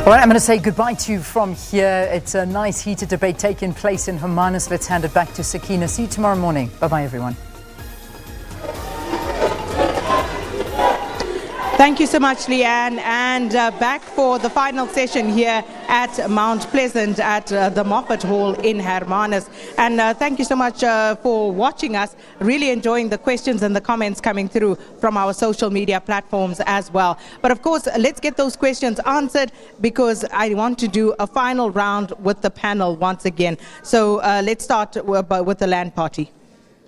All right, I'm going to say goodbye to you from here. It's a nice heated debate taking place in Hermanus. Let's hand it back to Sakina. See you tomorrow morning. Bye-bye, everyone. Thank you so much, Leanne. And back for the final session here at Mount Pleasant at the Moffat Hall in Hermanus. And thank you so much for watching us. Really enjoying the questions and the comments coming through from our social media platforms as well. But of course, let's get those questions answered because I want to do a final round with the panel once again. So let's start with the land party.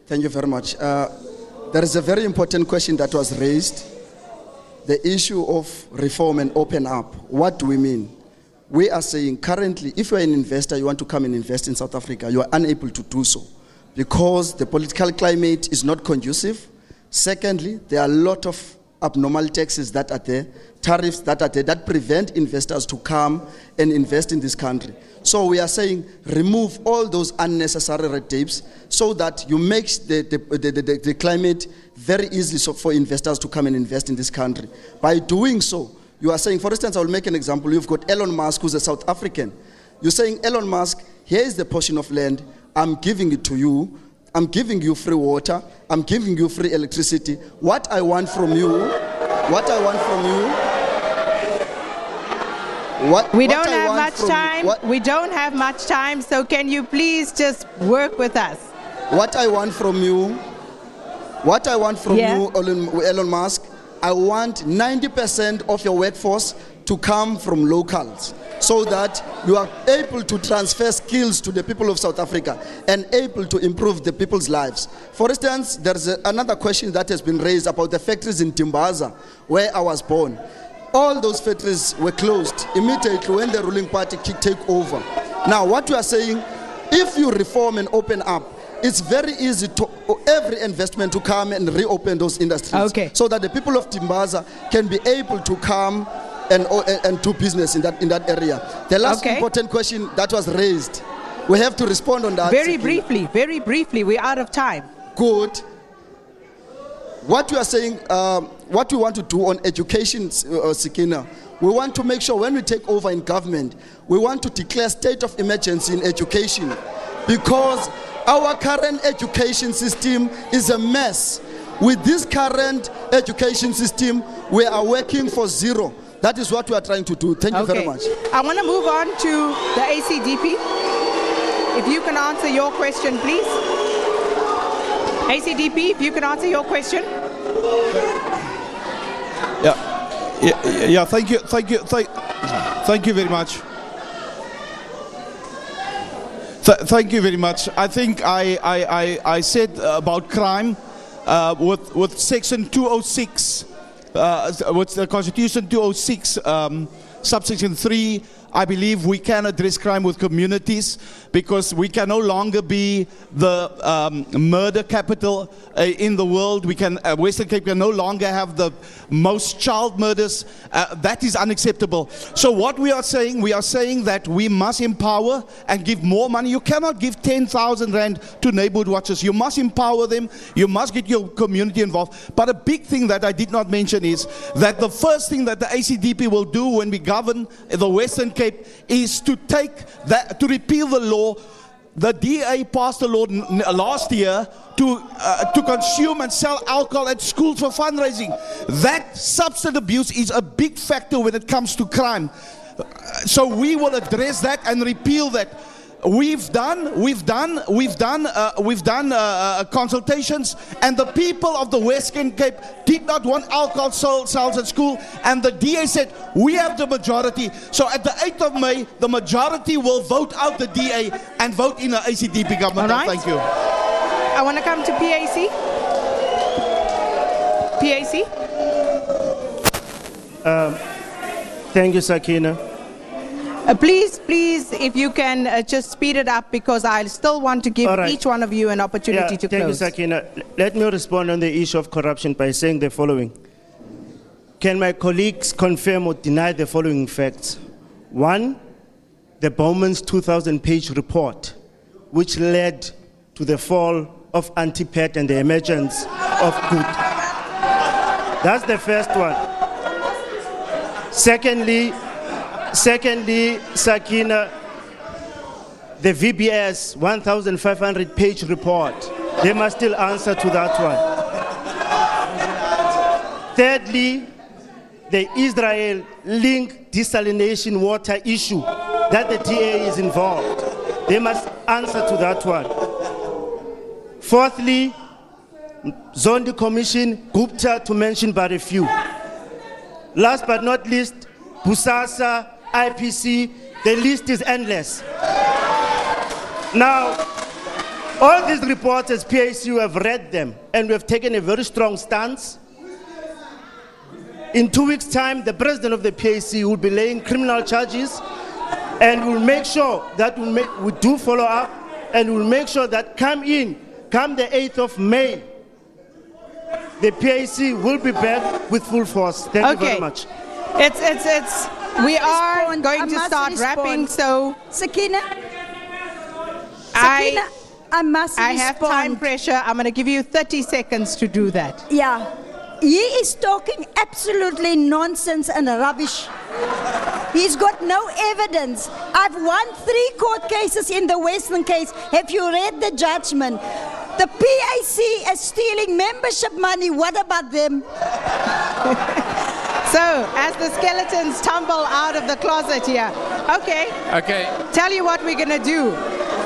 Thank you very much. There is a very important question that was raised. The issue of reform and open up. What do we mean? We are saying currently, if you're an investor, you want to come and invest in South Africa, you are unable to do so because the political climate is not conducive. Secondly, there are a lot of abnormal taxes that are there, tariffs that are there, that prevent investors to come and invest in this country. So we are saying remove all those unnecessary red tapes so that you make the climate very easy for investors to come and invest in this country. By doing so, you are saying, for instance, I will make an example. You've got Elon Musk, who's a South African. You're saying, Elon Musk, here is the portion of land, I'm giving it to you. I'm giving you free water. I'm giving you free electricity. What I want from you, we don't have much time, so can you please just work with us? What I want from you, Elon Musk, I want 90% of your workforce to come from locals so that you are able to transfer skills to the people of South Africa and able to improve the people's lives. For instance, there's another question that has been raised about the factories in Timbaza, where I was born. All those factories were closed immediately when the ruling party take over. Now, what we are saying, if you reform and open up, it's very easy to every investment to come and reopen those industries, so that the people of Timbaza can be able to come and do business in that area. The last important question that was raised, we have to respond on that. Very briefly, we're out of time. Good. What we are saying, what we want to do on education, Sakina, we want to make sure when we take over in government, we want to declare state of emergency in education because our current education system is a mess. With this current education system, we are working for zero. That is what we are trying to do. Thank you very much. I want to move on to the ACDP. If you can answer your question, please. ACDP, if you can answer your question. Yeah. Thank you very much. Thank you very much. I think I said about crime with Section 206, with the Constitution 206, subsection 3. I believe we can address crime with communities because we can no longer be the murder capital in the world. We can, Western Cape can no longer have the most child murders. That is unacceptable. So what we are saying that we must empower and give more money. You cannot give 10,000 Rand to neighborhood watchers. You must empower them. You must get your community involved. But a big thing that I did not mention is that the first thing that the ACDP will do when we govern the Western Cape is to repeal the law. The DA passed a law last year to consume and sell alcohol at schools for fundraising. That substance abuse is a big factor when it comes to crime. So we will address that and repeal that. We've done consultations, and the people of the Western Cape did not want alcohol sales at school, and the DA said we have the majority. So at the 8th of May, the majority will vote out the DA and vote in the ACDP government. All right. Thank you. I want to come to PAC. Thank you, Sakina. Please, if you can just speed it up because I still want to give each one of you an opportunity to close. Thank you, Sakina. Let me respond on the issue of corruption by saying the following. Can my colleagues confirm or deny the following facts? One, the Bowman's 2,000-page report, which led to the fall of Anti-Pet and the emergence of good. That's the first one. Secondly, Secondly, Sakina, the VBS 1,500-page report, they must still answer to that one. Thirdly, the Israel-linked desalination water issue that the DA is involved. They must answer to that one. Fourthly, Zondi Commission, Gupta, to mention but a few. Last but not least, Busasa, IPC, the list is endless. Now, all these reports as PACU have read them and we have taken a very strong stance. In 2 weeks' time, the president of the PAC will be laying criminal charges, and we'll make sure that we do follow up, and we'll make sure that come the 8th of May, the PAC will be back with full force. Thank you very much. We are going to start wrapping, so Sakina, I must respond. I have time pressure. I'm going to give you 30 seconds to do that. Yeah. He is talking absolutely nonsense and rubbish. He's got no evidence. I've won 3 court cases in the Western case. Have you read the judgment? The PAC is stealing membership money. What about them? So, as the skeletons tumble out of the closet here, okay. Tell you what we're going to do.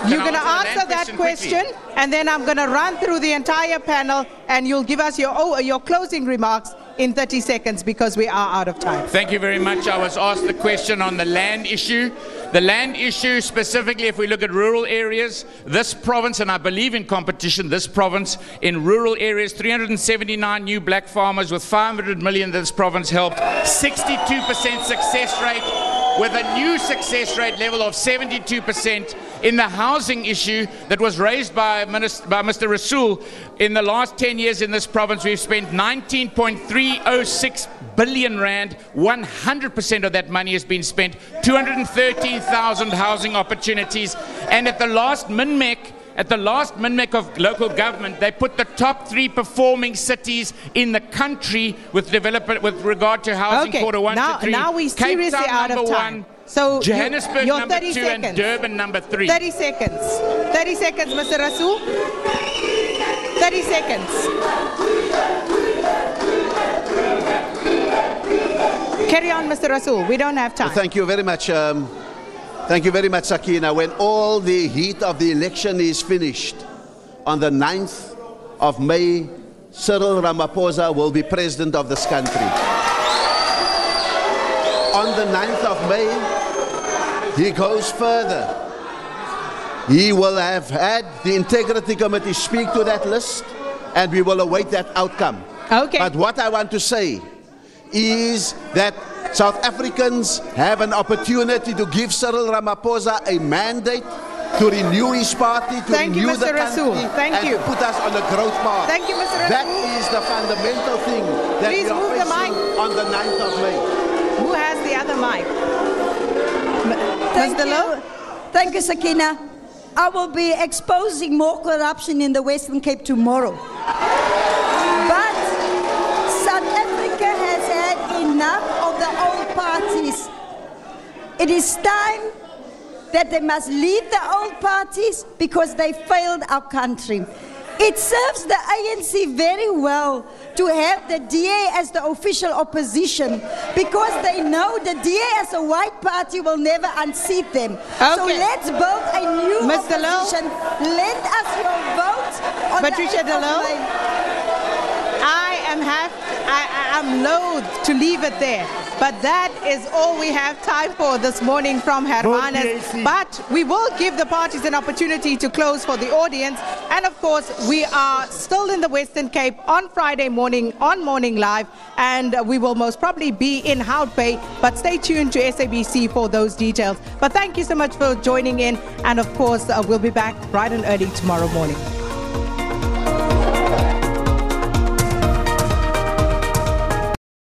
You're going to answer that question, and then I'm going to run through the entire panel, and you'll give us your closing remarks in 30 seconds because we are out of time. Thank you very much. I was asked the question on the land issue. The land issue, specifically, if we look at rural areas, this province, and I believe in competition, this province in rural areas, 379 new black farmers with 500 million this province helped, 62% success rate, with a new success rate level of 72%. In the housing issue that was raised by Mr. Rasool, in the last 10 years in this province, we've spent 19.306 billion rand. 100% of that money has been spent. 213,000 housing opportunities. And at the last MINMEC, of local government, they put the top 3 performing cities in the country with development with regard to housing. Quarter 1 to 3. Now we're seriously Cape Town, out of time. 1, so Johannesburg your number 30 2 seconds. and Durban number 3. 30 seconds. 30 seconds, Mr. Rasool. 30 seconds. Carry on, Mr. Rasool. We don't have time. Well, thank you very much. Thank you very much, Sakina. When all the heat of the election is finished, on the 9th of May, Cyril Ramaphosa will be president of this country. On the 9th of May, he goes further. He will have had the Integrity Committee speak to that list, and we will await that outcome. Okay. But what I want to say is that South Africans have an opportunity to give Cyril Ramaphosa a mandate to renew his party, to renew the country, and put us on a growth path. Thank you, Mr. Rasool. That is the fundamental thing that we are facing on the 9th of May. Who has the other mic? Thank you. Thank you, Sakina. I will be exposing more corruption in the Western Cape tomorrow. But South Africa has had enough of the old parties. It is time that they must leave the old parties because they failed our country. It serves the ANC very well to have the DA as the official opposition because they know the DA as a white party will never unseat them. Okay. So let's build a new opposition. Lend us your vote on Patricia the 8th of May. I'm loath to leave it there, but that is all we have time for this morning from Hermanus. But we will give the parties an opportunity to close for the audience. And of course, we are still in the Western Cape on Friday morning on Morning Live, and we will most probably be in Hout Bay, but stay tuned to SABC for those details. But thank you so much for joining in, and of course, we'll be back bright and early tomorrow morning.